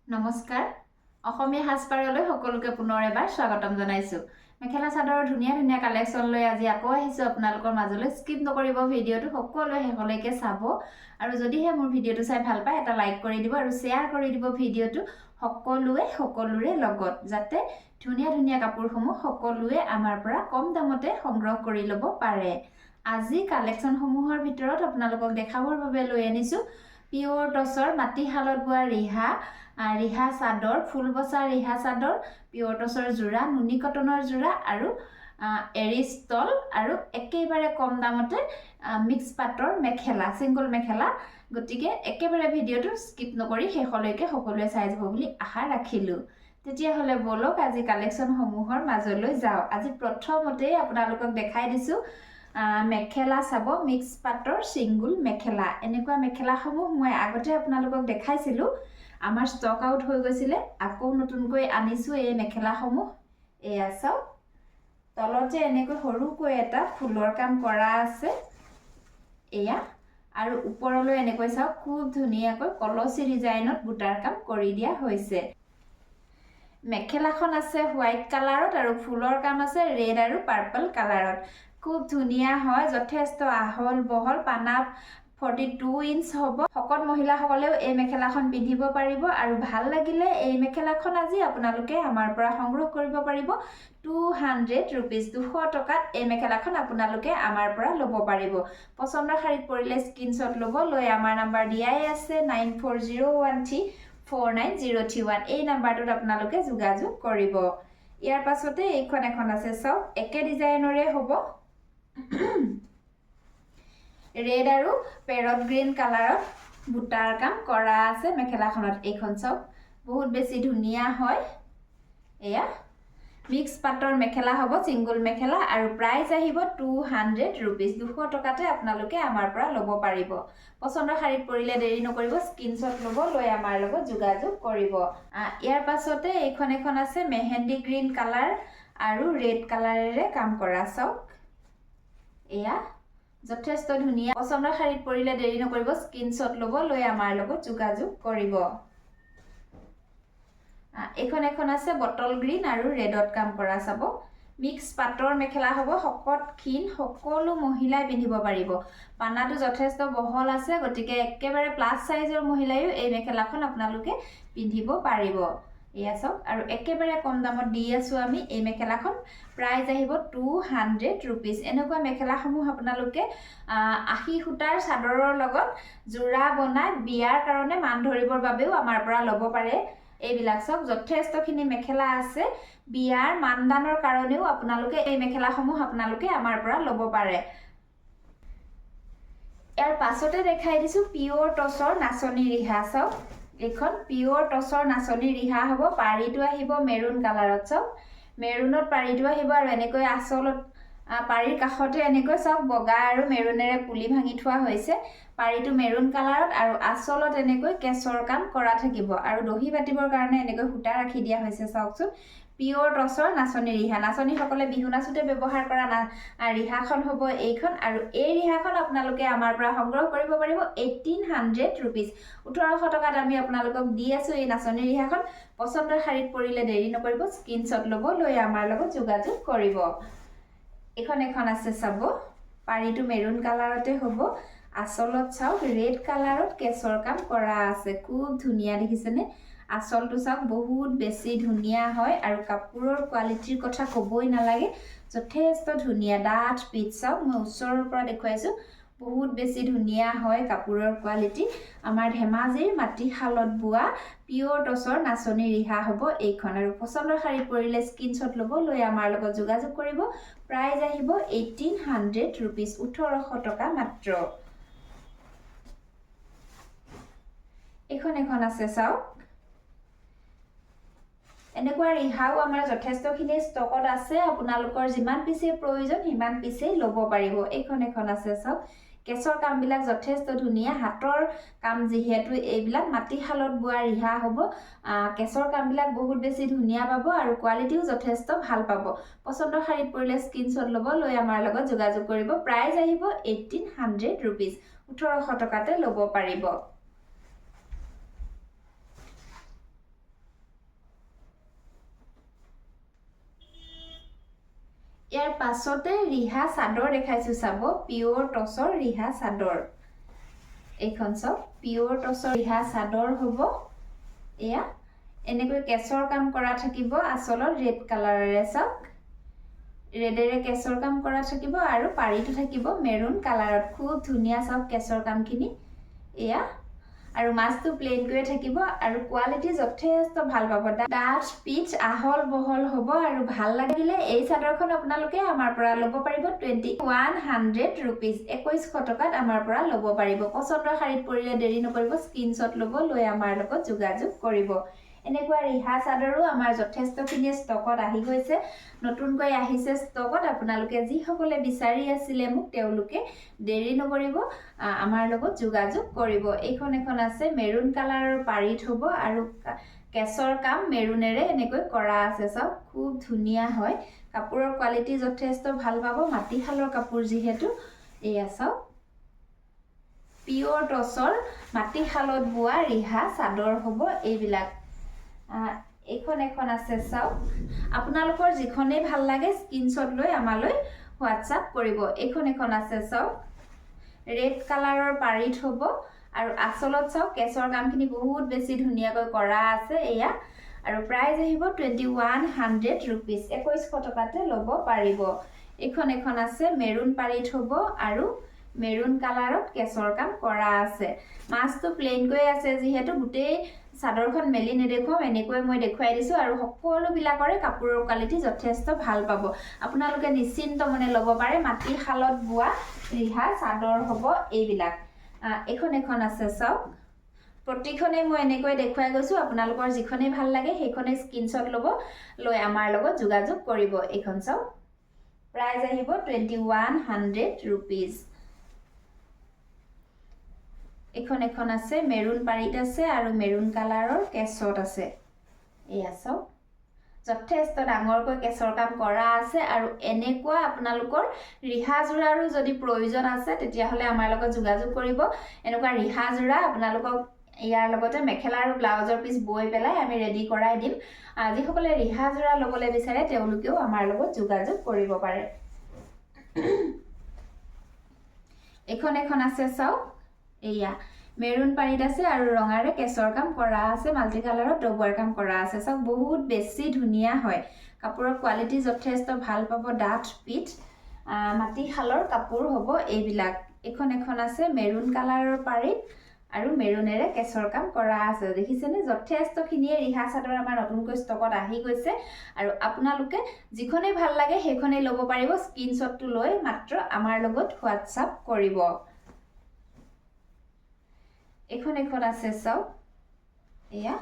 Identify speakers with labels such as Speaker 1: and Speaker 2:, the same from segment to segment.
Speaker 1: নমস্কাৰ অসমীয়া সাজপাৰলৈ সকলোকে পুনৰ এবাৰ স্বাগতম জনাইছো মেখেলা চাদৰৰ ধুনীয়া ধুনীয়া কালেকচন লৈ আজি আকৌ আহিছো আপোনালোকৰ মাজলৈ স্কিপ নকৰিব ভিডিঅটো সকলোৱে শেষলৈকে চাব আৰু যদিহে মোৰ ভিডিঅটো চাই ভাল পায় এটা লাইক কৰি দিব আৰু শেয়াৰ কৰি দিব ভিডিঅটো সকলোৰে লগত যাতে ধুনীয়া ধুনীয়া কাপোৰসমূহ সকলোৱে আমাৰ পৰা কম দামতে সংগ্ৰহ কৰি ল'ব পাৰে আজি কালেকচনসমূহৰ ভিতৰত আপোনালোকক দেখাবৰ বাবে লৈ আনিছো পিওৰ টছৰ মাটিশালত বোৱা ৰিহা চাদৰ ফুল বচা ৰিহা চাদৰ পিওৰ টছৰ যোৰা নুনি কটনৰ যোৰা আৰু এৰি ষ্টল আৰু একেবাৰে কম দামতে মিক্স পাটৰ মেখেলা সিঙ্গল মেখেলা গতিকে একেবাৰে ভিডিঅটো স্কিপ নকৰি শেষলৈকে সকলোৱে চাই যাব বুলি আশা ৰাখিলো তেতিয়া হলে বলক আজি কালেকচন সমূহৰ মাজলৈ যাও আজি প্ৰথমতে আপোনালোকক দেখাই দিছো মেখেলা চাব মিক্স পাটৰ সিঙ্গল মেখেলা এনেকুৱা মেখেলা সমূহ মই আগতে আপোনালোকক দেখাইছিলো আমাৰ ষ্টক আউট হৈ গৈছিলে আকৌ নতুনকৈ আনিছো এই মেখেলা সমূহ এয়া চাও তলতে এনেকৈ সৰুকৈ এটা ফুলৰ কাম কৰা আছে এয়া আৰু ওপৰলৈ এনেকৈ চাও খুব ধুনীয়াকৈ কলচি ডিজাইনত বুটাৰ কাম কৰি দিয়া হৈছে মেখেলাখন আছে হোৱাইট কালাৰত আৰু ফুলৰ কাম আছে ৰেড আৰু পাৰ্পল কালাৰত খুব ধুনীয়া হয় যথেষ্ট আহল বহল পানা 42 ইঞ্চ হ'ব সকল মহিলাসকলেও এই মেখেলাখন পিন্ধিব পাৰিব আৰু ভাল লাগিলে এই মেখেলাখন আজি আপোনালোকে আমাৰ পৰা সংগ্ৰহ কৰিব পাৰিব 200 rupees 200 টকাত এই মেখেলাখন আপোনালোকে আমাৰ পৰা ল'ব পাৰিব পছন্দৰ শাৰীত পৰিলে স্ক্ৰিনশ্বট ল'ব লৈ আমাৰ নম্বৰ দিয়াই আছে 9401349031 এই নম্বৰটোত আপোনালোকে যোগাযোগ কৰিব ইয়াৰ পাছতে এইখন এখন আছে চাওক একে ডিজাইনৰে হ'ব ৰেড আৰু পেৰট গ্ৰীন কালাৰত বুটাৰ কাম কৰা আছে মেখেলাখনত এইখন চাওক বহুত বেছি ধুনীয়া হয় এয়া মিক্স পাটৰ মেখেলা হ'ব সিঙ্গল মেখেলা আৰু প্ৰাইস আহিব 200 rupees 200 টকাতে আপোনালোকে আমাৰ পৰা ল'ব পাৰিব পছন্দৰ শাৰীত পৰিলে দেৰি নকৰিব স্ক্ৰিনশ্বট ল'ব লৈ আমাৰ লগত যোগাযোগ কৰিব ইয়াৰ পাছতে এইখন এখন আছে মেহেন্দি গ্ৰীন কালাৰ আৰু ৰেড কালাৰেৰে কাম কৰা চাওক এয়া যথেষ্ট ধুনীয়া পছন্দৰ শাৰীত পৰিলে দেৰি নকৰিব স্ক্ৰিনশ্বট ল'ব লৈ আমাৰ লগত যোগাযোগ কৰিব এখন এখন আছে বটল গ্ৰীন আৰু ৰেডত কাম কৰা চাব মিক্স পাটৰ মেখেলা হ'ব শকত ক্ষীণ সকলো মহিলাই পিন্ধিব পাৰিব পানাটো যথেষ্ট বহল আছে গতিকে একেবাৰে প্লাস সাইজৰ মহিলাইও এই মেখেলাখন আপোনালোকে পিন্ধিব পাৰিব এয়া চাওক আৰু একেবাৰে কম দামত দি আছো আমি এই মেখেলাখন প্ৰাইস আহিব 200 rupees এনেকুৱা মেখেলাসমূহ আপোনালোকে আশী সূতাৰ চাদৰৰ লগত যোৰা বনাই বিয়াৰ কাৰণে মান ধৰিবৰ বাবেও আমাৰ পৰা ল'ব পাৰে এইবিলাক সব যথেষ্টখিনি মেখেলা আছে বিয়াৰ মানদানৰ কাৰণেও আপোনালোকে এই মেখেলাসমূহ আপোনালোকে আমাৰ পৰা ল'ব পাৰে ইয়াৰ পাছতে দেখাই দিছো পিওৰ টছৰ নাচনি ৰিহা চাওক এখন পিওৰ টছৰ নাচনি ৰিহা হ'ব পাৰিটো আহিব মেৰুন কালাৰত চাওক মেৰুনত পাৰিটো আহিব আৰু এনেকৈ আচলত পাৰিৰ কাষতে এনেকৈ চাওক বগা আৰু মেৰুনেৰে পুলি ভাঙি থোৱা হৈছে পাৰিটো মেৰুন কালাৰত আৰু আচলত এনেকৈ কেশৰ কাম কৰা থাকিব আৰু দহি বাটিবৰ কাৰণে এনেকৈ সূতা ৰাখি দিয়া হৈছে চাওকচোন পিওৰ টছৰ নাচনি ৰিহা নাচনি সকলে বিহু নাচুতে ব্যৱহাৰ কৰা ৰিহাখন হ'ব এইখন আৰু এই ৰিহাখন আপোনালোকে আমাৰ পৰা সংগ্ৰহ কৰিব পাৰিব 1800 rupees 1800 টকাত আমি আপোনালোকক দি আছো এই নাচনি ৰিহাখন পছন্দৰ শাৰীত পৰিলে দেৰি নকৰিব স্ক্ৰিনশ্বট ল'ব লৈ আমাৰ লগত যোগাযোগ কৰিব এখন এখন আছে চাব পাৰিটো মেৰুন কালাৰতে হ'ব আচলত চাওক ৰেড কালাৰত কেশৰ কাম কৰা আছে খুব ধুনীয়া দেখিছেনে আচলটো চাওক বহুত বেছি ধুনীয়া হয় আৰু কাপোৰৰ কোৱালিটিৰ কথা ক'বই নালাগে যথেষ্ট ধুনীয়া ডাঠ পিচ চাওক মই ওচৰৰ পৰা দেখুৱাইছো বহুত বেছি ধুনীয়া হয় কাপোৰৰ কোৱালিটি আমাৰ ধেমাজিৰ মাটিশালত বোৱা পিওৰ টছৰ নাচনি ৰিহা হ'ব এইখন আৰু পছন্দৰ শাৰীত পৰিলে স্ক্ৰিনশ্বট ল'ব লৈ আমাৰ লগত যোগাযোগ কৰিব প্ৰাইস আহিব 1800 rupees 1800 টকা মাত্ৰ এখন এখন আছে চাওক এনেকুৱা ৰিহাও আমাৰ যথেষ্টখিনি ষ্টকত আছে আপোনালোকৰ যিমান পিছে প্ৰয়োজন সিমান পিছে ল'ব পাৰিব এইখন এখন আছে চাওক কেশৰ কামবিলাক যথেষ্ট ধুনীয়া হাতৰ কাম যিহেতু এইবিলাক মাটিশালত বোৱা ৰিহা হ'ব কেশৰ কামবিলাক বহুত বেছি ধুনীয়া পাব আৰু কোৱালিটিও যথেষ্ট ভাল পাব পছন্দৰ শাৰীত পৰিলে স্ক্ৰিনশ্বট ল'ব লৈ আমাৰ লগত যোগাযোগ কৰিব প্ৰাইস আহিব 1800 rupees 1800 টকাতে ল'ব পাৰিব ইয়াৰ পাছতে ৰিহা চাদৰ দেখাইছো চাব পিওৰ টছৰ ৰিহা চাদৰ এইখন চাওক পিওৰ টছৰ ৰিহা চাদৰ হ'ব এয়া এনেকৈ কেছৰ কাম কৰা থাকিব আচলত ৰেড কালাৰেৰে চাওক ৰেডেৰে কেছৰ কাম কৰা থাকিব আৰু পাৰিটো থাকিব মেৰুন কালাৰত খুব ধুনীয়া চাওক কেছৰ কামখিনি এয়া আৰু মাছটো প্লেন কৰি থাকিব আৰু কোৱালিটি যথেষ্ট ভাল পাব ডাঠ পিচ আহল বহল হ'ব আৰু ভাল লাগিলে এই চাদৰখন আপোনালোকে আমাৰ পৰা ল'ব পাৰিব 2100 rupees 2100 টকাত আমাৰ পৰা ল'ব পাৰিব পছন্দৰ শাৰীত পৰিলে দেৰি নকৰিব স্ক্ৰিনশ্বট ল'ব লৈ আমাৰ লগত যোগাযোগ কৰিব এনেকুৱা ৰিহা চাদৰো আমাৰ যথেষ্টখিনি ষ্টকত আহি গৈছে নতুনকৈ আহিছে ষ্টকত আপোনালোকে যিসকলে বিচাৰি আছিলে মোক তেওঁলোকে দেৰি নকৰিব আমাৰ লগত যোগাযোগ কৰিব এইখন এখন আছে মেৰুন কালাৰৰ পাৰিত হ'ব আৰু কেছৰ কাম মেৰুনেৰে এনেকৈ কৰা আছে চাওক খুব ধুনীয়া হয় কাপোৰৰ কোৱালিটি যথেষ্ট ভাল পাব মাটিশালৰ কাপোৰ যিহেতু এয়া চাওক পিওৰ টছৰ মাটিশালত বোৱা ৰিহা চাদৰ হ'ব এইবিলাক এইখন এখন আছে চাওক আপোনালোকৰ যিখনেই ভাল লাগে স্ক্ৰিনশ্বট লৈ আমালৈ হোৱাটছআপ কৰিব এইখন এখন আছে চাওক ৰেড কালাৰৰ পাৰিত হ'ব আৰু আচলত চাওক কেছৰ কামখিনি বহুত বেছি ধুনীয়াকৈ কৰা আছে এয়া আৰু প্ৰাইস আহিব 2100 rupees 2100 টকাতে ল'ব পাৰিব এইখন এখন আছে মেৰুন পাৰিত হ'ব আৰু মেৰুন কালাৰত কেছৰ কাম কৰা আছে মাছটো প্লেন কৰি আছে যিহেতু গোটেই চাদৰখন মেলি নেদেখুৱাম এনেকৈ মই দেখুৱাই দিছো আৰু সকলো বিলাকৰে কাপোৰৰ কোৱালিটি যথেষ্ট ভাল পাব আপোনালোকে নিশ্চিন্ত মনে ল'ব পাৰে মাটিশালত বোৱা ৰিহা চাদৰ হ'ব এইবিলাক এখন এখন আছে চাওক প্ৰতিখনে মই এনেকৈ দেখুৱাই গৈছো আপোনালোকৰ যিখনে ভাল লাগে সেইখনে স্ক্ৰিনশ্বট ল'ব লৈ আমাৰ লগত যোগাযোগ কৰিব এইখন চাওক প্ৰাইস আহিব 2100 rupees এখন এখন আছে মেৰুন পাৰিত আছে আৰু মেৰুন কালাৰৰ কেছত আছে এয়া চাওক যথেষ্ট ডাঙৰকৈ কেছৰ কাম কৰা আছে আৰু এনেকুৱা আপোনালোকৰ ৰিহা জোৰাৰো যদি প্ৰয়োজন আছে তেতিয়াহলে আমাৰ লগত যোগাযোগ কৰিব এনেকুৱা ৰিহা জোৰা আপোনালোকক ইয়াৰ লগতে মেখেলা আৰু ব্লাউজৰ পিস বৈ পেলাই আমি ৰেডি কৰাই দিম যিসকলে ৰিহা জোৰা ল'বলৈ বিচাৰে তেওঁলোকেও আমাৰ লগত যোগাযোগ কৰিব পাৰে এখন এখন আছে চাওক এয়া মেৰুন পাৰিত আছে আৰু ৰঙাৰে কেছৰ কাম কৰা আছে মাল্টি কালাৰত ডবল কাম কৰা আছে চাওক বহুত বেছি ধুনীয়া হয় কাপোৰৰ কোৱালিটি যথেষ্ট ভাল পাব ডাঠ পিচ মাটিশালৰ কাপোৰ হ'ব এইবিলাক এখন এখন আছে মেৰুন কালাৰৰ পাৰিত আৰু মেৰুনেৰে কেছৰ কাম কৰা আছে দেখিছেনে যথেষ্টখিনিয়ে ৰিহা চাদৰ আমাৰ নতুনকৈ ষ্টকত আহি গৈছে আৰু আপোনালোকে যিখনে ভাল লাগে সেইখনে ল'ব পাৰিব স্ক্ৰিনশ্বটটো লৈ মাত্ৰ আমাৰ লগত হোৱাটছআপ কৰিব এখন এখন আছে চাওক এয়া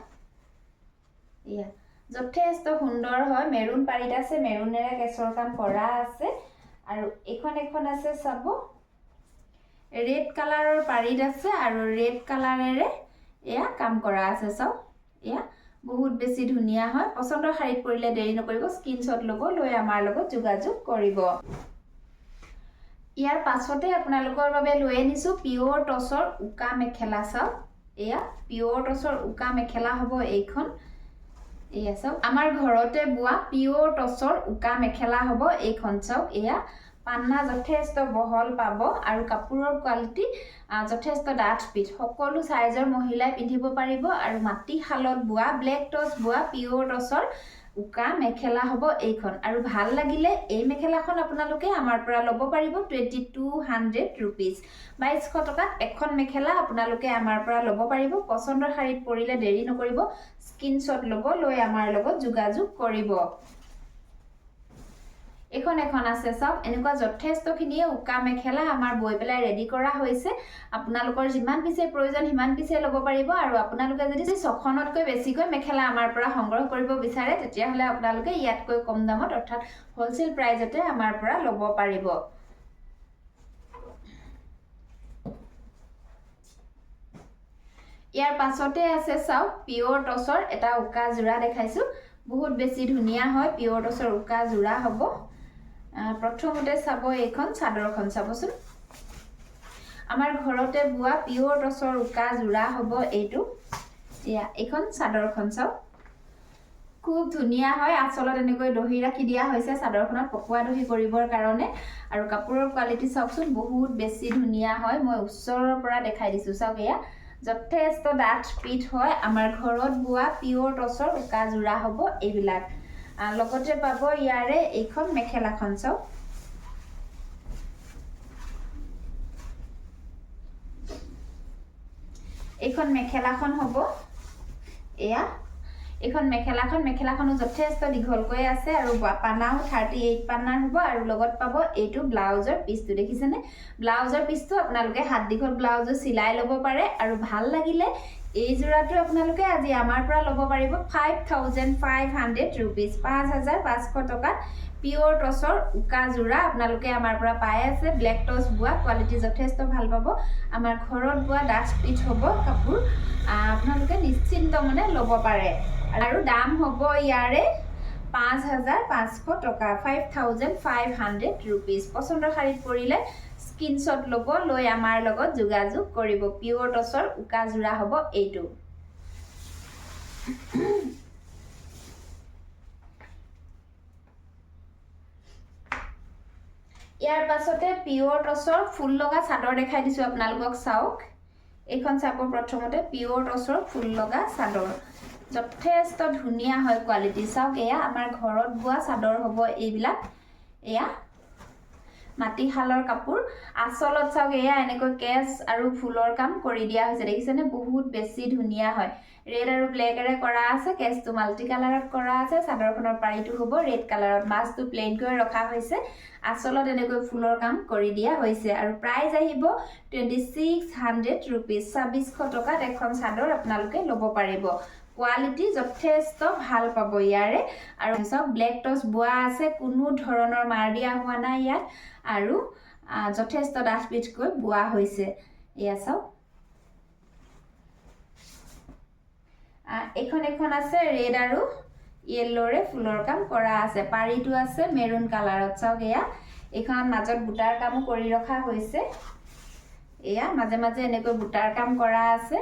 Speaker 1: এয়া যথেষ্ট সুন্দৰ হয় মেৰুন পাৰিত আছে মেৰুনেৰে কেছৰ কাম কৰা আছে আৰু এখন এখন আছে চাব ৰেড কালাৰৰ পাৰিত আছে আৰু ৰেড কালাৰেৰে এয়া কাম কৰা আছে চাওক এয়া বহুত বেছি ধুনীয়া হয় পছন্দৰ শাৰীত পৰিলে দেৰি নকৰিব স্ক্ৰিনশ্বট ল'ব লৈ আমাৰ লগত যোগাযোগ কৰিব ইয়াৰ পাছতে আপোনালোকৰ বাবে লৈ আনিছো পিওৰ টছৰ উকা মেখেলা চাওক এয়া পিওৰ টছৰ উকা মেখেলা হ'ব এইখন এয়া চাওক আমাৰ ঘৰতে বোৱা পিওৰ টছৰ উকা মেখেলা হ'ব এইখন চাওক এয়া পান্না যথেষ্ট বহল পাব আৰু কাপোৰৰ কোৱালিটি যথেষ্ট ডাঠ পিচ সকলো সাইজৰ মহিলাই পিন্ধিব পাৰিব আৰু মাটিশালত বোৱা ব্লেক টছ বোৱা পিওৰ টছৰ উকা মেখেলা হ'ব এইখন আৰু ভাল লাগিলে এই মেখেলাখন আপোনালোকে আমাৰ পৰা ল'ব পাৰিব 2200 rupees 2200 টকাত এখন মেখেলা আপোনালোকে আমাৰ পৰা ল'ব পাৰিব পছন্দৰ শাৰীত পৰিলে দেৰি নকৰিব স্ক্ৰিনশ্বট ল'ব লৈ আমাৰ লগত যোগাযোগ কৰিব এখন এখন আছে চাওক এনেকুৱা যথেষ্টখিনিয়ে উকা মেখেলা আমাৰ বৈ পেলাই ৰেডি কৰা হৈছে আপোনালোকৰ যিমান পিছে প্ৰয়োজন সিমান পিছে ল'ব পাৰিব আৰু আপোনালোকে যদি 6খনতকৈ বেছিকৈ মেখেলা আমাৰ পৰা সংগ্ৰহ কৰিব বিচাৰে তেতিয়াহলে আপোনালোকে ইয়াতকৈ কম দামত অৰ্থাৎ হোলসেল প্ৰাইজতে আমাৰ পৰা ল'ব পাৰিব ইয়াৰ পাছতে আছে চাওক পিওৰ টছৰ এটা উকা জোৰা দেখাইছো বহুত বেছি ধুনীয়া হয় পিওৰ টছৰ উকা জোৰা হ'ব প্ৰথমতে চাব এইখন চাদৰখন চাবচোন আমাৰ ঘৰতে বোৱা পিওৰ টছৰ উকা জোৰা হ'ব এইটো এয়া এইখন চাদৰখন চাওক খুব ধুনীয়া হয় আচলত এনেকৈ দহি ৰাখি দিয়া হৈছে চাদৰখনত পকোৱা দহি কৰিবৰ কাৰণে আৰু কাপোৰৰ কোৱালিটি চাওকচোন বহুত বেছি ধুনীয়া হয় মই ওচৰৰ পৰা দেখাই দিছো চাওক এয়া যথেষ্ট ডাঠ পিঠ হয় আমাৰ ঘৰত বোৱা পিওৰ টছৰ উকা জোৰা হ'ব এইবিলাক লগতে পাব ইয়াৰে এইখন মেখেলাখন চাওক এইখন মেখেলাখন হ'ব এয়া এইখন মেখেলাখনো যথেষ্ট দীঘলকৈ আছে আৰু পানাও 38 পানাৰ হ'ব আৰু লগত পাব এইটো ব্লাউজৰ পিচটো দেখিছেনে ব্লাউজৰ পিচটো আপোনালোকে হাত দীঘল ব্লাউজো চিলাই ল'ব পাৰে আৰু ভাল লাগিলে এই জোৰাটো আপোনালোকে আজি আমাৰ পৰা ল'ব পাৰিব 5500 रुपीस 5500 টকাত পিওৰ টছৰ উকা জোৰা আপোনালোকে আমাৰ পৰা পাই আছে ব্লেক টছ বোৱা কোৱালিটি যথেষ্ট ভাল পাব আমাৰ ঘৰত বোৱা ডাঠ পিচ হ'ব কাপোৰ আপোনালোকে নিশ্চিন্ত মনে ল'ব পাৰে আৰু দাম হ'ব ইয়াৰে 5500 টকা 5500 रुपीस পছন্দৰ শাৰীত পৰিলে স্ক্ৰিনশ্বট ল'ব লৈ আমাৰ লগত যোগাযোগ কৰিব পিওৰ টছৰ উকা জোৰা হ'ব এইটো ইয়াৰ পাছতে পিওৰ টছৰ ফুল লগা চাদৰ দেখাই দিছো আপোনালোকক চাওক এইখন চাপ প্ৰথমতে পিওৰ টছৰ ফুল লগা চাদৰ যথেষ্ট ধুনীয়া হয় কোৱালিটি চাওক এয়া আমাৰ ঘৰত বোৱা চাদৰ হ'ব এইবিলাক এয়া মাটিশালৰ কাপোৰ আচলত চাওক এয়া এনেকৈ কেছ আৰু ফুলৰ কাম কৰি দিয়া হৈছে দেখিছেনে বহুত বেছি ধুনীয়া হয় ৰেড আৰু ব্লেকৰে কৰা আছে কেছটো মাল্টি কালাৰত কৰা আছে চাদৰখনৰ পাৰিটো হ'ব ৰেড কালাৰত মাছটো প্লেন কৰি ৰখা হৈছে আচলত এনেকৈ ফুলৰ কাম কৰি দিয়া হৈছে আৰু প্ৰাইস আহিব 2600 रुपीस 2600 টকাত এখন চাদৰ আপোনালোকে ল'ব পাৰিব কোৱালিটি যথেষ্ট ভাল পাব ইয়াৰে আৰু সব ব্লেক টছ বোৱা আছে কোনো ধৰণৰ মাৰ দিয়া হোৱা নাই ইয়াত আৰু যথেষ্ট ডাঠ পিঠকৈ বোৱা হৈছে এয়া চাওক এখন আছে ৰেড আৰু ইয়েলোৰে ফুলৰ কাম কৰা আছে পাৰিটো আছে মেৰুন কালাৰত চাওক এয়া এইখন মাজত বুটাৰ কামো কৰি ৰখা হৈছে এয়া মাজে মাজে এনেকৈ বুটাৰ কাম কৰা আছে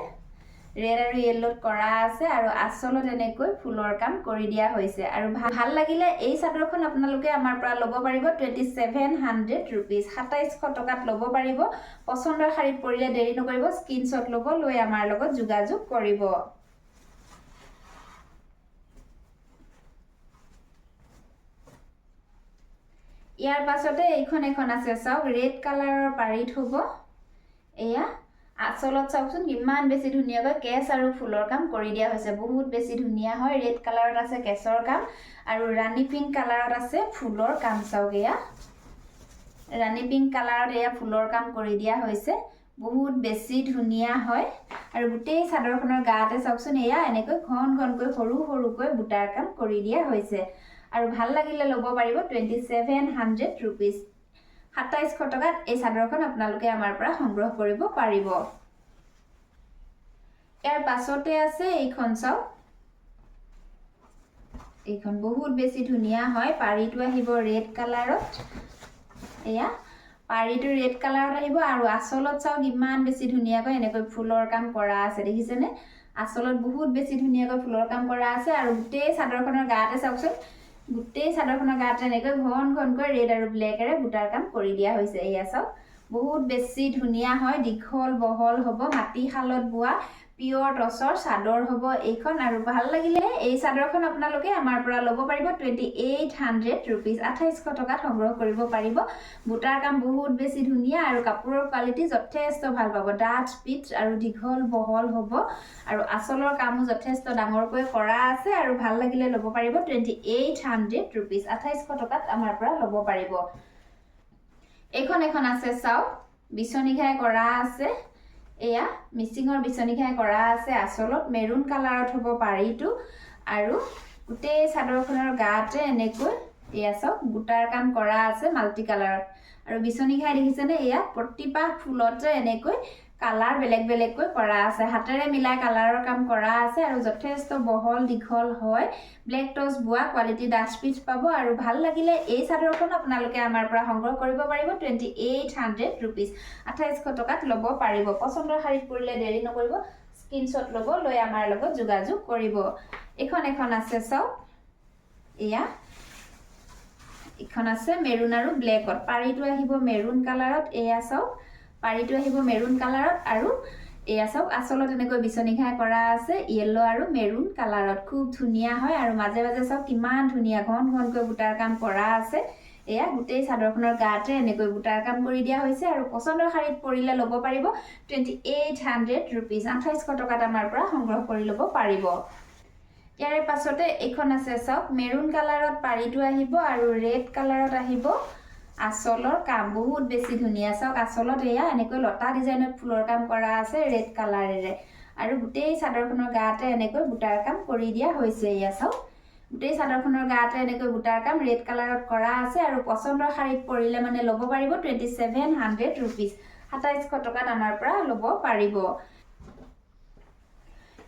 Speaker 1: ৰেড আৰু ইয়েলোত কৰা আছে আৰু আচলত এনেকৈ ফুলৰ কাম কৰি দিয়া হৈছে আৰু ভাল লাগিলে এই চাদৰখন আপোনালোকে আমাৰ পৰা ল'ব পাৰিব 2700 रुपीस 2700 টকাত ল'ব পাৰিব পছন্দৰ শাৰীত পৰিলে দেৰি নকৰিব স্ক্ৰিনশ্বট ল'ব লৈ আমাৰ লগত যোগাযোগ কৰিব ইয়াৰ পাছতে এখন আছে চাওক ৰেড কালাৰৰ পাৰিত হ'ব এয়া আচলত চাওকচোন কিমান বেছি ধুনীয়াকৈ কেছ আৰু ফুলৰ কাম কৰি দিয়া হৈছে বহুত বেছি ধুনীয়া হয় ৰেড কালাৰত আছে কেছৰ কাম আৰু ৰাণী পিংক কালাৰত আছে ফুলৰ কাম চাওক এয়া ৰাণী পিংক কালাৰত এয়া ফুলৰ কাম কৰি দিয়া হৈছে বহুত বেছি ধুনীয়া হয় আৰু গোটেই চাদৰখনৰ গাতে চাওকচোন এয়া এনেকৈ ঘনকৈ সৰুকৈ বুটাৰ কাম কৰি দিয়া হৈছে আৰু ভাল লাগিলে ল'ব পাৰিব 2700 रुपीस 2700 টকাত এই চাদৰখন আপোনালোকে আমাৰ পৰা সংগ্ৰহ কৰিব পাৰিব ইয়াৰ পাছতে আছে এইখন চাওক এইখন বহুত বেছি ধুনীয়া হয় পাৰিটো আহিব ৰেড কালাৰত এয়া পাৰিটো ৰেড কালাৰত আহিব আৰু আচলত চাওক ইমান বেছি ধুনীয়াকৈ এনেকৈ ফুলৰ কাম কৰা আছে দেখিছেনে আচলত বহুত বেছি ধুনীয়াকৈ ফুলৰ কাম কৰা আছে আৰু গোটেই চাদৰখনৰ গাতে চাওকচোন গোটেই চাদৰখনৰ গাতে এনেকৈ ঘনকৈ ৰেড আৰু ব্লেকৰে বুটাৰ কাম কৰি দিয়া হৈছে এয়া চাওক বহুত বেছি ধুনীয়া হয় দীঘল বহল হ'ব মাটিশালত বোৱা পিওৰ টছৰ চাদৰ হ'ব এইখন আৰু ভাল লাগিলে এই চাদৰখন আপোনালোকে আমাৰ পৰা ল'ব পাৰিব 2800 रुपीस 2800 টকাত সংগ্ৰহ কৰিব পাৰিব বুটাৰ কাম বহুত বেছি ধুনীয়া আৰু কাপোৰৰ কোৱালিটি যথেষ্ট ভাল পাব ডাঠ পিঠ আৰু দীঘল বহল হ'ব আৰু আচলৰ কামো যথেষ্ট ডাঙৰকৈ কৰা আছে আৰু ভাল লাগিলে ল'ব পাৰিব 2800 रुपीस 2800 টকাত আমাৰ পৰা ল'ব পাৰিব এখন আছে চাওক বিছনিঘাই কৰা আছে এয়া মিচিঙৰ বিছনিঘাই কৰা আছে আচলত মেৰুন কালাৰত হ'ব পাৰিটো আৰু গোটেই চাদৰখনৰ গাতে এনেকৈ এয়া চাওক বুটাৰ কাম কৰা আছে মাল্টি কালাৰত আৰু বিছনিঘাই দেখিছেনে এয়া প্ৰতিপা ফুলতে এনেকৈ কালাৰ বেলেগকৈ কৰা আছে হাতেৰে মিলাই কালাৰৰ কাম কৰা আছে আৰু যথেষ্ট বহল দীঘল হয় ব্লেক টছ বোৱা কোৱালিটি ডাঠ পিচ পাব আৰু ভাল লাগিলে এই চাদৰখন আপোনালোকে আমাৰ পৰা সংগ্ৰহ কৰিব পাৰিব 2800 रुपीस 2800 টকাত ল'ব পাৰিব পছন্দৰ শাৰীত পৰিলে দেৰি নকৰিব স্ক্ৰিনশ্বট ল'ব লৈ আমাৰ লগত যোগাযোগ কৰিব এখন আছে চাওক এয়া এখন আছে মেৰুন আৰু ব্লেকত পাৰিটো আহিব মেৰুন কালাৰত এয়া চাওক পাৰিটো আহিব মেৰুন কালাৰত আৰু এয়া চাওক আচলত এনেকৈ বিচনী ঘাই কৰা আছে ইয়েলো আৰু মেৰুন কালাৰত খুব ধুনীয়া হয় আৰু মাজে মাজে চাওক কিমান ধুনীয়া ঘন ঘনকৈ বুটাৰ কাম কৰা আছে এয়া গোটেই চাদৰখনৰ গাতে এনেকৈ বুটাৰ কাম কৰি দিয়া হৈছে আৰু পছন্দৰ শাৰীত পৰিলে ল'ব পাৰিব 2800 रुपीस 2800 টকাত আমাৰ পৰা সংগ্ৰহ কৰি ল'ব পাৰিব ইয়াৰে পাছতে এখন আছে চাওক মেৰুন কালাৰত পাৰিটো আহিব আৰু ৰেড কালাৰত আহিব আচলৰ কাম বহুত বেছি ধুনীয়া চাওক আচলত এয়া এনেকৈ লতা ডিজাইনত ফুলৰ কাম কৰা আছে ৰেড কালাৰেৰে আৰু গোটেই চাদৰখনৰ গাতে এনেকৈ বুটাৰ কাম কৰি দিয়া হৈছে এয়া চাওক গোটেই চাদৰখনৰ গাতে এনেকৈ বুটাৰ কাম ৰেড কালাৰত কৰা আছে আৰু পছন্দৰ শাৰীত পৰিলে মানে ল'ব পাৰিব 2700 रुपीस 2700 টকাত আমাৰ পৰা ল'ব পাৰিব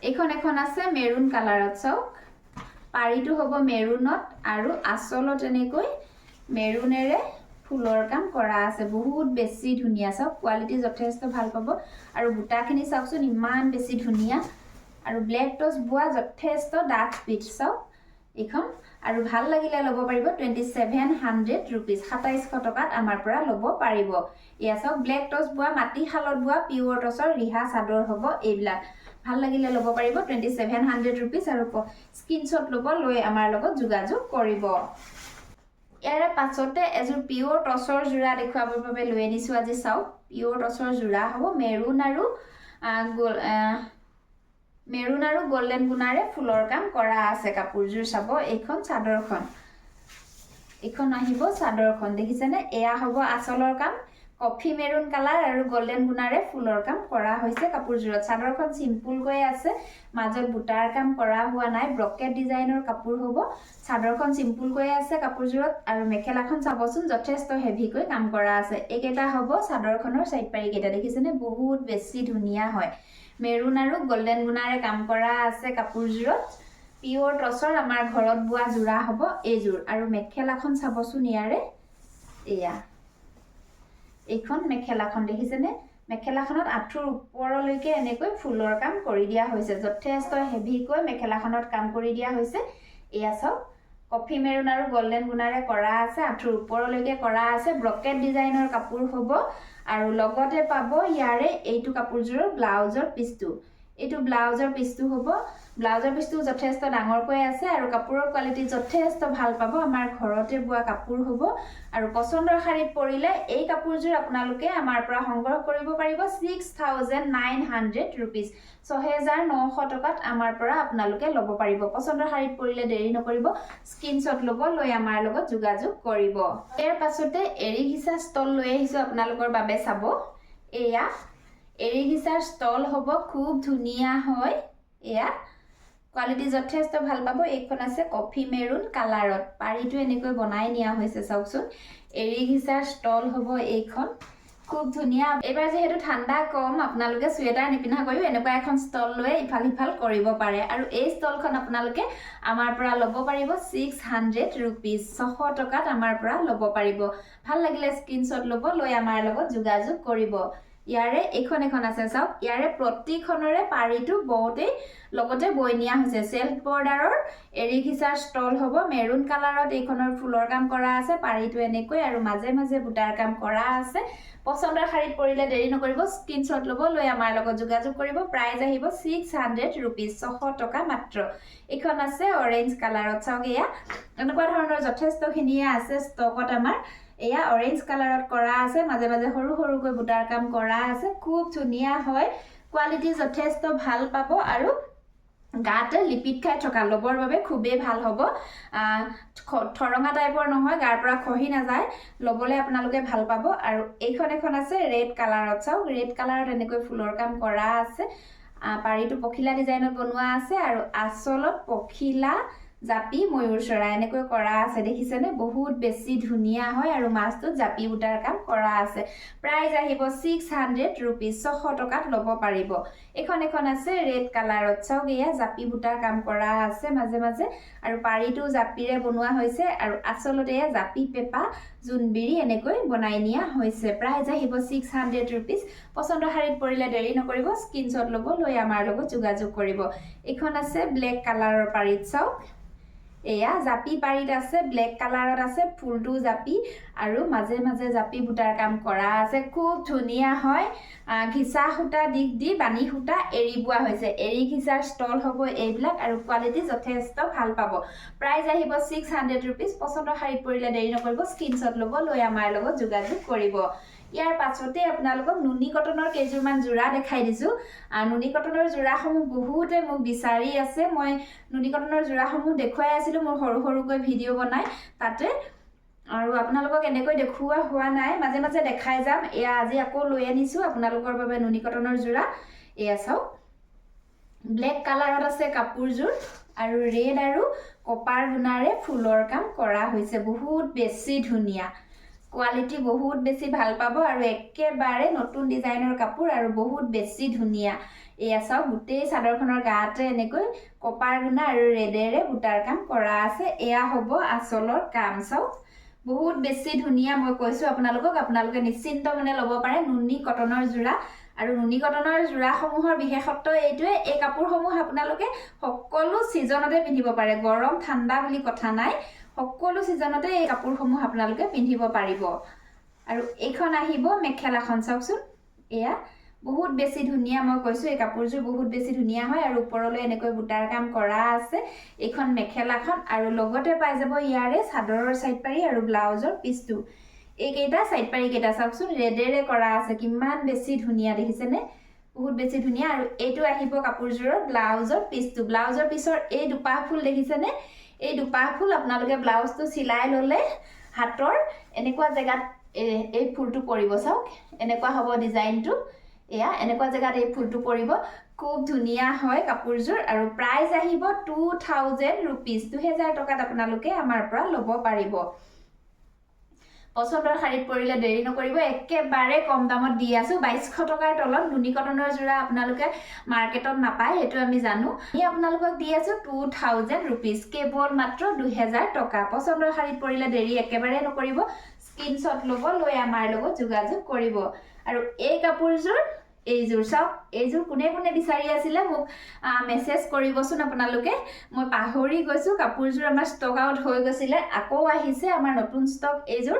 Speaker 1: এখন আছে মেৰুন কালাৰত চাওক পাৰিটো হ'ব মেৰুনত আৰু আচলত এনেকৈ মেৰুনেৰে ফুলৰ কাম কৰা আছে বহুত বেছি ধুনীয়া চাওক কোৱালিটি যথেষ্ট ভাল পাব আৰু বুটাখিনি চাওকচোন ইমান বেছি ধুনীয়া আৰু ব্লেক টচ বোৱা যথেষ্ট ডাঠ পিচ চাওক এখন আৰু ভাল লাগিলে ল'ব পাৰিব 2700 रुपीस 2700 টকাত আমাৰ পৰা ল'ব পাৰিব ইয়া চাওক ব্লেক টচ বোৱা মাটি শালত বোৱা পিওৰ টচৰ ৰিহা চাদৰ হ'ব এইবিলাক ভাল লাগিলে ল'ব পাৰিব 2700 रुपीस আৰু স্ক্ৰিনশ্বট ল'ব লৈ আমাৰ লগত যোগাযোগ কৰিব ইয়াৰে পাছতে এযোৰ পিওৰ টচৰ জোৰা দেখুৱাবৰ বাবে লৈ আনিছো আজি চাওক পিওৰ টচৰ জোৰা হ'ব মেৰুন আৰু গোল্ডেন গুণাৰে ফুলৰ কাম কৰা আছে কাপোৰযোৰ চাব এইখন চাদৰখন এইখন আহিব চাদৰখন দেখিছেনে এয়া হ'ব আচলৰ কাম কফি মেৰুন কালাৰ আৰু গোল্ডেন গুণাৰে ফুলৰ কাম কৰা হৈছে কাপোৰযোৰত চাদৰখন সিম্পল কৈ আছে মাজত বুটাৰ কাম কৰা হোৱা নাই ব্ৰকেট ডিজাইনৰ কাপোৰ হ'ব চাদৰখন সিম্পল কৈ আছে কাপোৰযোৰত আৰু মেখেলাখন চাবচোন যথেষ্ট হেভি কৈ কাম কৰা আছে এইকেইটা হ'ব চাদৰখনৰ সাইড পাৰি কেইটা দেখিছেনে বহুত বেছি ধুনীয়া হয় মেৰুন আৰু গোল্ডেন গুণাৰে কাম কৰা আছে কাপোৰযোৰত পিওৰ টচৰ আমাৰ ঘৰত বোৱা জোৰা হ'ব এইযোৰ আৰু মেখেলাখন চাবচোন ইয়াৰে এয়া এইখন মেখেলাখন দেখিছেনে মেখেলাখনত আঁঠুৰ ওপৰলৈকে এনেকৈ ফুলৰ কাম কৰি দিয়া হৈছে যথেষ্ট হেভি কৈ মেখেলাখনত কাম কৰি দিয়া হৈছে এয়া চাওক কফি মেৰুন আৰু গোল্ডেন গুণাৰে কৰা আছে আঁঠুৰ ওপৰলৈকে কৰা আছে ব্ৰকেট ডিজাইনৰ কাপোৰ হ'ব আৰু লগতে পাব ইয়াৰে এইটো কাপোৰযোৰৰ ব্লাউজৰ পিচটো এইটো ব্লাউজৰ পিচটো হ'ব ব্লাউজৰ পিচটো যথেষ্ট ডাঙৰকৈ আছে আৰু কাপোৰৰ কোৱালিটি যথেষ্ট ভাল পাব আমাৰ ঘৰতে বোৱা কাপোৰ হ'ব আৰু পছন্দৰ শাৰীত পৰিলে এই কাপোৰযোৰ আপোনালোকে আমাৰ পৰা সংগ্ৰহ কৰিব পাৰিব 6900 रुपीस 6900 টকাত আমাৰ পৰা আপোনালোকে ল'ব পাৰিব পছন্দৰ শাৰীত পৰিলে দেৰি নকৰিব স্ক্ৰিনশ্বট ল'ব লৈ আমাৰ লগত যোগাযোগ কৰিব ইয়াৰ পাছতে এৰি ঘিচা ষ্টল লৈ আহিছো আপোনালোকৰ বাবে চাব এয়া এৰি ঘিচাৰ ষ্টল হ'ব খুব ধুনীয়া হয় এয়া কোৱালিটি যথেষ্ট ভাল পাব এইখন আছে কফি মেৰুন কালাৰত পাৰিটো এনেকৈ বনাই নিয়া হৈছে চাওকচোন এৰি ঘিচাৰ ষ্টল হ'ব এইখন খুব ধুনীয়া এবাৰ যেহেতু ঠাণ্ডা কম আপোনালোকে সুৱেটাৰ নিপিন্ধা কৰিও এনেকুৱা এখন ষ্টল লৈ ইফাল সিফাল কৰিব পাৰে আৰু এই ষ্টলখন আপোনালোকে আমাৰ পৰা ল'ব পাৰিব 600 रुपीस 600 টকাত আমাৰ পৰা ল'ব পাৰিব ভাল লাগিলে স্ক্ৰিনশ্বট ল'ব লৈ আমাৰ লগত যোগাযোগ কৰিব ইয়াৰে এখন আছে চাওক ইয়াৰে প্ৰতিখনৰে পাৰিটো বহুতেই লগতে বৈ নিয়া হৈছে সেলফ বৰ্ডাৰৰ এৰি ঘিচাৰ ষ্টল হ'ব মেৰুন কালাৰত এইখনৰ ফুলৰ কাম কৰা আছে পাৰিটো এনেকৈ আৰু মাজে মাজে বুটাৰ কাম কৰা আছে পছন্দৰ শাৰীত পৰিলে দেৰি নকৰিব স্ক্ৰিনশ্বট ল'ব লৈ আমাৰ লগত যোগাযোগ কৰিব প্ৰাইস আহিব 600 रुपीस 600 টকা মাত্ৰ এখন আছে অৰেঞ্জ কালাৰত চাওক এয়া এনেকুৱা ধৰণৰ যথেষ্টখিনিয়ে আছে ষ্টকত আমাৰ এয়া অৰেঞ্জ কালাৰত কৰা আছে মাজে মাজে সৰু সৰুকৈ বুটাৰ কাম কৰা আছে খুব ধুনীয়া হয় কোৱালিটি যথেষ্ট ভাল পাব আৰু গাতে লিপিট খাই থকা লবৰ বাবে খুবেই ভাল হ'ব থৰঙা টাইপৰ নহয় গাৰ পৰা খহি নাযায় লবলে আপোনালোকে ভাল পাব আৰু এইখন আছে ৰেড কালাৰত চাওক ৰেড কালাৰত এনেকৈ ফুলৰ কাম কৰা আছে পাৰিটো পখিলা ডিজাইনত বনোৱা আছে আৰু আচলত পখিলা জাপি ময়ূৰ চৰাই এনেকৈ কৰা আছে দেখিছেনে বহুত বেছি ধুনীয়া হয় আৰু মাছটোত জাপি বুটাৰ কাম কৰা আছে প্ৰাইস আহিব 600 रुपीस 600 টকাত ল'ব পাৰিব এখন আছে ৰেড কালাৰত চাওক এয়া জাপি বুটাৰ কাম কৰা আছে মাজে মাজে আৰু পাৰিটো জাপিৰে বনোৱা হৈছে আৰু আচলতে এয়া জাপি পেপা জুনবিৰি এনেকৈ বনাই নিয়া হৈছে প্ৰাইস আহিব 600 रुपीस পছন্দৰ শাৰীত পৰিলে দেৰি নকৰিব স্ক্ৰিনশ্বট ল'ব লৈ আমাৰ লগত যোগাযোগ কৰিব এখন আছে ব্লেক কালাৰৰ পাৰিত চাওক এয়া জাপি পাৰিত আছে, ব্লেক কালাৰত আছে, ফুলটো জাপি আৰু মাজে মাজে জাপি বুটাৰ কাম কৰা আছে। খুব ধুনীয়া হয়। ঘিচা সূতা দি বানি সূতা এৰি বোৱা হৈছে। এৰি ঘিচাৰ ষ্টল হ'ব এইবিলাক আৰু কোৱালিটি যথেষ্ট ভাল পাব। প্ৰাইচ আহিব 600 ৰুপিজ। পচন্দৰ শাৰীত পৰিলে দেৰি নকৰিব, স্ক্ৰীনশ্বট ল'ব, লৈ আমাৰ লগত যোগাযোগ কৰিব। ইয়াৰ পাছতে আপোনালোকক নুনি কটনৰ কেইযোৰমান যোৰা দেখাই দিছোঁ। নুনি কটনৰ যোৰাসমূহ বহুতে মোক বিচাৰি আছে। মই নুনি কটনৰ যোৰাসমূহ দেখুৱাই আছিলোঁ মোৰ সৰু সৰুকৈ ভিডিঅ' বনাই তাতে, আৰু আপোনালোকক এনেকৈ দেখুওৱা হোৱা নাই, মাজে মাজে দেখাই যাম। এয়া আজি আকৌ লৈ আনিছোঁ আপোনালোকৰ বাবে নুনি কটনৰ যোৰা। এয়া চাওক, ব্লেক কালাৰত আছে কাপোৰযোৰ আৰু ৰেড আৰু কপাৰ গুণাৰে ফুলৰ কাম কৰা হৈছে। বহুত বেছি ধুনীয়া, কোৱালিটি বহুত বেছি ভাল পাব আৰু একেবাৰে নতুন ডিজাইনৰ কাপোৰ আৰু বহুত বেছি ধুনীয়া। এয়া চাওক, গোটেই চাদৰখনৰ গাতে এনেকৈ কপাৰ গুণা আৰু ৰেডেৰে বুটাৰ কাম কৰা আছে। এয়া হ'ব আঁচলৰ কাম। চাওক, বহুত বেছি ধুনীয়া। মই কৈছোঁ আপোনালোকে নিশ্চিন্ত মনে ল'ব পাৰে নুনি কটনৰ যোৰা। আৰু নুনি কটনৰ যোৰাসমূহৰ বিশেষত্ব এইটোৱে, এই কাপোৰসমূহ আপোনালোকে সকলো ছিজনতে পিন্ধিব পাৰে। গৰম ঠাণ্ডা বুলি কথা নাই, সকলো ছিজনতে এই কাপোৰসমূহ আপোনালোকে পিন্ধিব পাৰিব। আৰু এইখন আহিব মেখেলাখন। চাওকচোন, এয়া বহুত বেছি ধুনীয়া। মই কৈছোঁ এই কাপোৰযোৰ বহুত বেছি ধুনীয়া হয় আৰু ওপৰলৈ এনেকৈ বুটাৰ কাম কৰা আছে। এইখন মেখেলাখন আৰু লগতে পাই যাব ইয়াৰে চাদৰৰ চাইড পাৰি আৰু ব্লাউজৰ পিচটো। এইকেইটা চাইড পাৰি কেইটা চাওকচোন, ৰেডেৰে কৰা আছে, কিমান বেছি ধুনীয়া দেখিছেনে? বহুত বেছি ধুনীয়া। আৰু এইটো আহিব কাপোৰযোৰৰ ব্লাউজৰ পিচটো। ব্লাউজৰ পিচৰ এই দুপাহ ফুল দেখিছেনে? এই দুপাহ ফুল আপোনালোকে ব্লাউজটো চিলাই ল'লে হাতৰ এনেকুৱা জেগাত এই ফুলটো পৰিব। চাওক, এনেকুৱা হ'ব ডিজাইনটো। এয়া এনেকুৱা জেগাত এই ফুলটো পৰিব। খুব ধুনীয়া হয় কাপোৰযোৰ আৰু প্ৰাইচ আহিব 2000 ৰুপিজ। 2000 টকাত আপোনালোকে আমাৰ পৰা ল'ব পাৰিব। পচন্দৰ শাৰীত পৰিলে দেৰি নকৰিব, একেবাৰে কম দামত দি আছোঁ। 2200 টকাৰ তলত নুনি কটনৰ যোৰা আপোনালোকে মাৰ্কেটত নাপায়, সেইটো আমি জানো। আমি আপোনালোকক দি আছোঁ 2000 ৰুপিজ, কেৱল মাত্ৰ 2000 টকা। পচন্দৰ শাৰীত পৰিলে দেৰি একেবাৰে নকৰিব, স্ক্ৰীনশ্বট ল'ব, লৈ আমাৰ লগত যোগাযোগ কৰিব। আৰু এই কাপোৰযোৰ, এইযোৰ চাওক, এইযোৰ কোনে কোনে বিচাৰি আছিলে মোক মেছেজ কৰিবচোন আপোনালোকে। মই পাহৰি গৈছোঁ, কাপোৰযোৰ আমাৰ ষ্টক আউট হৈ গৈছিলে, আকৌ আহিছে আমাৰ নতুন ষ্টক। এইযোৰ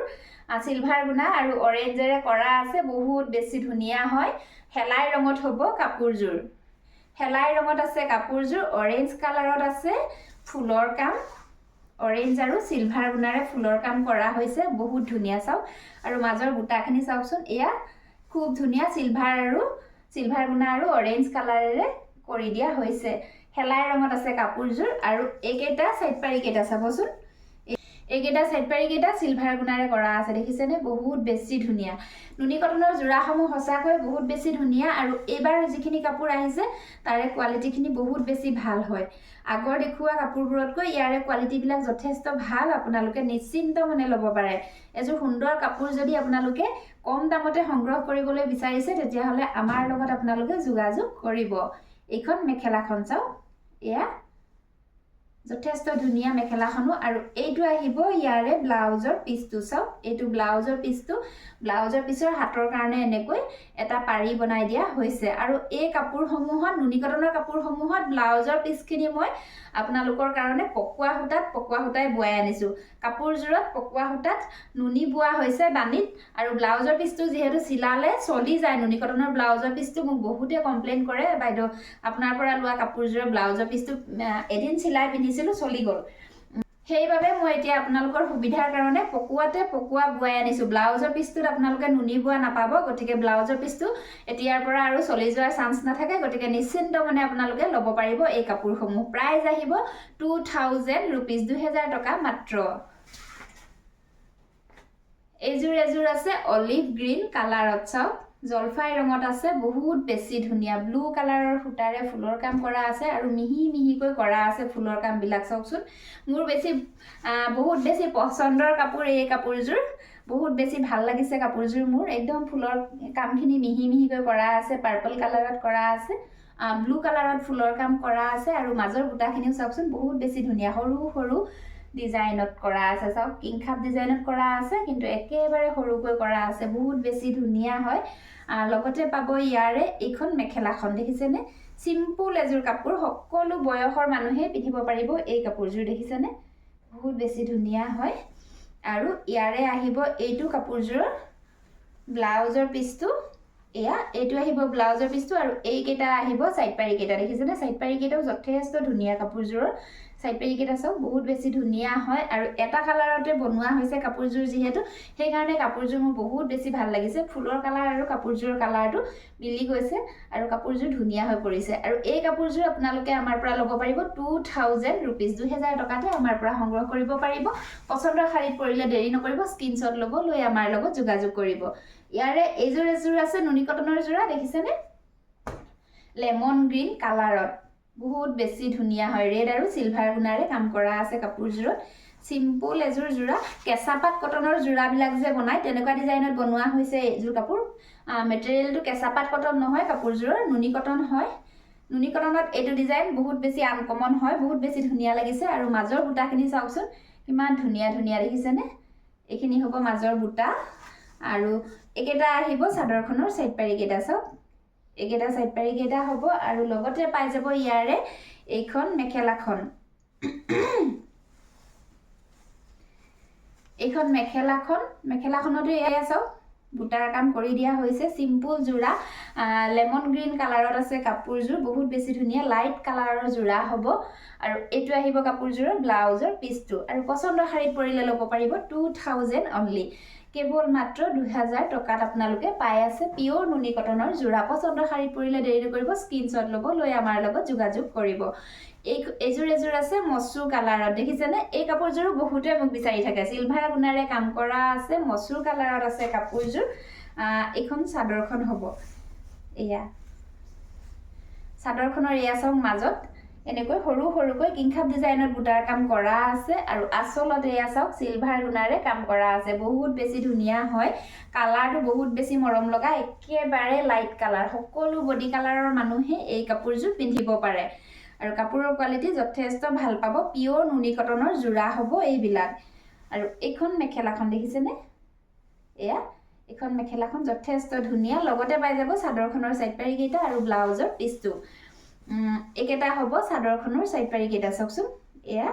Speaker 1: চিলভাৰ গুণা আৰু অৰেঞ্জেৰে কৰা আছে, বহুত বেছি ধুনীয়া হয়। শেলাই ৰঙত হ'ব কাপোৰযোৰ। শেলাই ৰঙত আছে কাপোৰযোৰ, অৰেঞ্জ কালাৰত আছে ফুলৰ কাম। অৰেঞ্জ আৰু চিলভাৰ গুণাৰে ফুলৰ কাম কৰা হৈছে, বহুত ধুনীয়া। চাওক, আৰু মাজৰ বুটাখিনি চাওকচোন, এয়া খুব ধুনীয়া চিলভাৰ গুণা আৰু অৰেঞ্জ কালাৰেৰে কৰি দিয়া হৈছে। শেলাই ৰঙত আছে কাপোৰযোৰ আৰু এইকেইটা চাইড পাৰি কেইটা চাবচোন, এইকেইটা চাইড পাৰি কেইটা চিলভাৰ গুণাৰে কৰা আছে, দেখিছেনে? বহুত বেছি ধুনীয়া। নুনি কটনৰ যোৰাসমূহ সঁচাকৈ বহুত বেছি ধুনীয়া আৰু এইবাৰ যিখিনি কাপোৰ আহিছে তাৰে কোৱালিটিখিনি বহুত বেছি ভাল হয়। আগৰ দেখুওৱা কাপোৰবোৰতকৈ ইয়াৰে কোৱালিটিবিলাক যথেষ্ট ভাল, আপোনালোকে নিশ্চিন্ত মনে ল'ব পাৰে। এযোৰ সুন্দৰ কাপোৰ যদি আপোনালোকে কম দামতে সংগ্ৰহ কৰিবলৈ বিচাৰিছে, তেতিয়াহ'লে আমাৰ লগত আপোনালোকে যোগাযোগ কৰিব। এইখন মেখেলাখন চাওক, এয়া যথেষ্ট ধুনীয়া মেখেলাখনো। আৰু এইটো আহিব ইয়াৰে ব্লাউজৰ পিচটো। চাওক, এইটো ব্লাউজৰ পিচটো। ব্লাউজৰ পিচৰ হাতৰ কাৰণে এনেকৈ এটা পাৰি বনাই দিয়া হৈছে। আৰু এই কাপোৰসমূহত, নুনি কটনৰ কাপোৰসমূহত ব্লাউজৰ পিচখিনি মই আপোনালোকৰ কাৰণে পকোৱা সূতাই বোৱাই আনিছোঁ। কাপোৰযোৰত পকোৱা সূতাত নুনি বোৱা হৈছে বানীত, আৰু ব্লাউজৰ পিচটো যিহেতু চিলালে চলি যায়। নুনি কটনৰ ব্লাউজৰ পিচটো মোক বহুতে কমপ্লেইন কৰে, বাইদেউ আপোনাৰ পৰা লোৱা কাপোৰযোৰৰ ব্লাউজৰ পিচটো এদিন চিলাই পিন্ধিছিলোঁ, চলি গ'ল। সেইবাবে মই এতিয়া আপোনালোকৰ সুবিধাৰ কাৰণে পকোৱা বোৱাই আনিছোঁ। ব্লাউজৰ পিচটোত আপোনালোকে নুনি বোৱা নাপাব, গতিকে ব্লাউজৰ পিচটো এতিয়াৰ পৰা আৰু চলি যোৱাৰ চান্স নাথাকে, গতিকে নিশ্চিন্ত মানে আপোনালোকে ল'ব পাৰিব এই কাপোৰসমূহ। প্ৰাইচ আহিব 2000 ৰুপিজ, 2000 টকা মাত্ৰ। এযোৰ আছে অলিভ গ্ৰীণ কালাৰত। চাওক, জলফাই ৰঙত আছে, বহুত বেছি ধুনীয়া। ব্লু কালাৰৰ সূতাৰে ফুলৰ কাম কৰা আছে আৰু মিহি মিহিকৈ কৰা আছে ফুলৰ কামবিলাক। চাওকচোন, মোৰ বহুত বেছি পচন্দৰ কাপোৰ এই কাপোৰযোৰ। বহুত বেছি ভাল লাগিছে কাপোৰযোৰ মোৰ। একদম ফুলৰ কামখিনি মিহি মিহিকৈ কৰা আছে, পাৰ্পল কালাৰত কৰা আছে, ব্লু কালাৰত ফুলৰ কাম কৰা আছে আৰু মাজৰ বুটাখিনিও চাওকচোন, বহুত বেছি ধুনীয়া। সৰু সৰু ডিজাইনত কৰা আছে। চাওক, কিংখাপ ডিজাইনত কৰা আছে, কিন্তু একেবাৰে সৰুকৈ কৰা আছে, বহুত বেছি ধুনীয়া হয়। লগতে পাব ইয়াৰে এইখন মেখেলাখন, দেখিছেনে? চিম্পুল এযোৰ কাপোৰ, সকলো বয়সৰ মানুহে পিন্ধিব পাৰিব এই কাপোৰযোৰ, দেখিছেনে? বহুত বেছি ধুনীয়া হয় আৰু ইয়াৰে আহিব এইটো কাপোৰযোৰৰ ব্লাউজৰ পিচটো এয়া এইটো আহিব ব্লাউজৰ পিচটো আৰু এইকেইটা আহিব সাইড পাৰি কেইটা দেখিছেনে সাইড পাৰি কেইটাও যথেষ্ট ধুনীয়া কাপোৰযোৰৰ সাইড পাৰি কেইটা সব বহুত বেছি ধুনীয়া হয় আৰু এটা কালাৰতে বনোৱা হৈছে কাপোৰযোৰ যেহেতু সেই কাৰণে কাপোৰযোৰ মোৰ বহুত বেছি ভাল লাগিছে ফুলৰ কালাৰ আৰু কাপোৰযোৰৰ কালাৰটো মিলি গৈছে আৰু কাপোৰযোৰ ধুনীয়া হৈ পৰিছে আৰু এই কাপোৰযোৰ আপোনালোকে আমাৰ পৰা ল'ব পাৰিব 2000 रुपीस 2000 টকাতে আমাৰ পৰা সংগ্ৰহ কৰিব পাৰিব পছন্দৰ শাৰীত পৰিলে দেৰি নকৰিব স্ক্ৰিনশ্বট ল'ব লৈ আমাৰ লগত যোগাযোগ কৰিব ইয়াৰে এইযোৰ এযোৰ আছে নুনি কটনৰ যোৰা দেখিছেনে লেমন গ্ৰীন কালাৰত বহুত বেছি ধুনীয়া হয় ৰেড আৰু সিলভাৰ গুণাৰে কাম কৰা আছে কাপোৰযোৰত সিম্পল এযোৰ যোৰা কেঁচাপাত কটনৰ যোৰাবিলাক যে বনায় তেনেকুৱা ডিজাইনত বনোৱা হৈছে এইযোৰ কাপোৰ মেটেৰিয়েলটো কেঁচাপাত কটন নহয় কাপোৰযোৰৰ নুনি কটন হয় নুনি কটনত এইটো ডিজাইন বহুত বেছি আনকমন হয় বহুত বেছি ধুনীয়া লাগিছে আৰু মাজৰ বুটাখিনি চাওকচোন কিমান ধুনীয়া ধুনীয়া দেখিছেনে এইখিনি হ'ব মাজৰ বুটা আৰু একেটা আহিব চাদৰখনৰ সাইড পাৰি কেইটা চাওক একেটা সাইড পাৰি কেইটা হ'ব আৰু লগতে পাই যাব ইয়াৰে এইখন মেখেলাখন এইখন মেখেলাখনতো এয়া চাওক বুটাৰ কাম কৰি দিয়া হৈছে সিম্পল যোৰা লেমন গ্ৰীন কালাৰত আছে কাপোৰযোৰ বহুত বেছি ধুনীয়া লাইট কালাৰৰ যোৰা হ'ব আৰু এইটো আহিব কাপোৰযোৰৰ ব্লাউজৰ পিচটো আৰু পছন্দৰ শাৰীত পৰিলে ল'ব পাৰিব 2000 অনলি কেৱল মাত্ৰ 2000 টকাত আপোনালোকে পাই আছে পিওৰ নুনি কটনৰ যোৰা পছন্দৰ শাৰীত পৰিলে দেৰি নকৰিব স্ক্ৰিনশ্বট ল'ব লৈ আমাৰ লগত যোগাযোগ কৰিব এইযোৰ আছে মসু কালাৰত দেখিছেনে এই কাপোৰযোৰ বহুতে মোক বিচাৰি থাকে সিলভাৰ গুণাৰে কাম কৰা আছে মসু কালাৰত আছে কাপোৰযোৰ এখন চাদৰখন হ'ব এয়া চাদৰখনৰ এয়া চাওক মাজত এনেকৈ সৰু সৰুকৈ কিংখাপ ডিজাইনত বুটাৰ কাম কৰা আছে আৰু আচলত এয়া চাওক সিলভাৰ গুণাৰে কাম কৰা আছে বহুত বেছি ধুনীয়া হয় কালাৰটো বহুত বেছি মৰম লগা একেবাৰে লাইট কালাৰ সকলো বডি কালাৰৰ মানুহে এই কাপোৰযোৰ পিন্ধিব পাৰে আৰু কাপোৰৰ কোৱালিটি যথেষ্ট ভাল পাব পিওৰ নুনি কটনৰ যোৰা হ'ব এইবিলাক আৰু এইখন মেখেলাখন দেখিছেনে এয়া এইখন মেখেলাখন যথেষ্ট ধুনীয়া লগতে পাই যাব চাদৰখনৰ সাইড পাৰি কেইটা আৰু ব্লাউজৰ পিচটো একেটা হ'ব চাদৰখনৰ সাইড পাৰি কেইটা চাওকচোন এয়া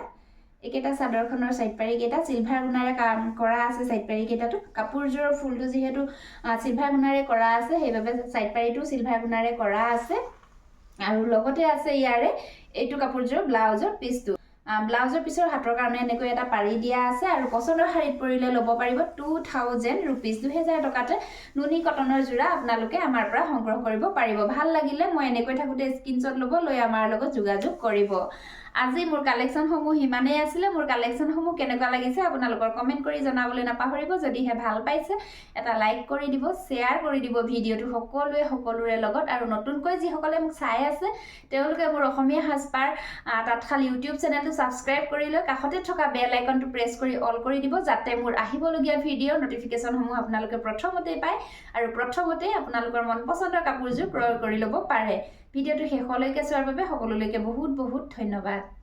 Speaker 1: একেটা চাদৰখনৰ সাইড পাৰি কেইটা সিলভাৰ গুণাৰে কাম কৰা আছে সাইড পাৰি কেইটাটো কাপোৰযোৰৰ ফুলটো যেহেতু সিলভাৰ গুণাৰে কৰা আছে সেইবাবে সাইড পাৰিটো সিলভাৰ গুণাৰে কৰা আছে আৰু লগতে আছে ইয়াৰে এইটো কাপোৰযোৰ ব্লাউজৰ পিচটো ব্লাউজৰ পিছৰ হাতৰ কাৰণে এনেকৈ এটা পাৰি দিয়া আছে আৰু পছন্দৰ শাৰীত পৰিলে ল'ব পাৰিব 2000 रुपीस 2000 টকাতে নুনি কটনৰ যোৰা আপোনালোকে আমাৰ পৰা সংগ্ৰহ কৰিব পাৰিব ভাল লাগিলে মই এনেকৈ থাকোতে স্ক্ৰিনশ্বট ল'ব লৈ আমাৰ লগত যোগাযোগ কৰিব আজি মোৰ কালেকশনসমূহ হিমানেই আছিল মোৰ কালেকশনসমূহ কেনেকুৱা লাগিছে আপোনালোকৰ কমেন্ট কৰি জনাবলৈ নাপাহৰিব যদিহে ভাল পাইছে এটা লাইক কৰি দিব শেয়াৰ কৰি দিব ভিডিওটো সকলোৰে লগত আৰু নতুনকৈ যিসকলে মোক চাই আছে তেওঁলোকে মোৰ অসমীয়া হাজপাৰ তাতখাল ইউটিউব চেনেলটো সাবস্ক্ৰাইব কৰি লৈ কাষতে থকা বেল আইকনটো প্ৰেছ কৰি অল কৰি দিব যাতে মোৰ আহিবলগীয়া ভিডিঅ নটিফিকেশনসমূহ আপোনালোকে প্ৰথমতে পায় আৰু প্ৰথমতে আপোনালোকৰ মন পছন্দৰ কাপোৰযোৰ ক্ৰয় কৰি ল'ব পাৰে ভিডিওটো শেষলৈকে চোৱাৰ বাবে সকলোলৈকে বহুত বহুত ধন্যবাদ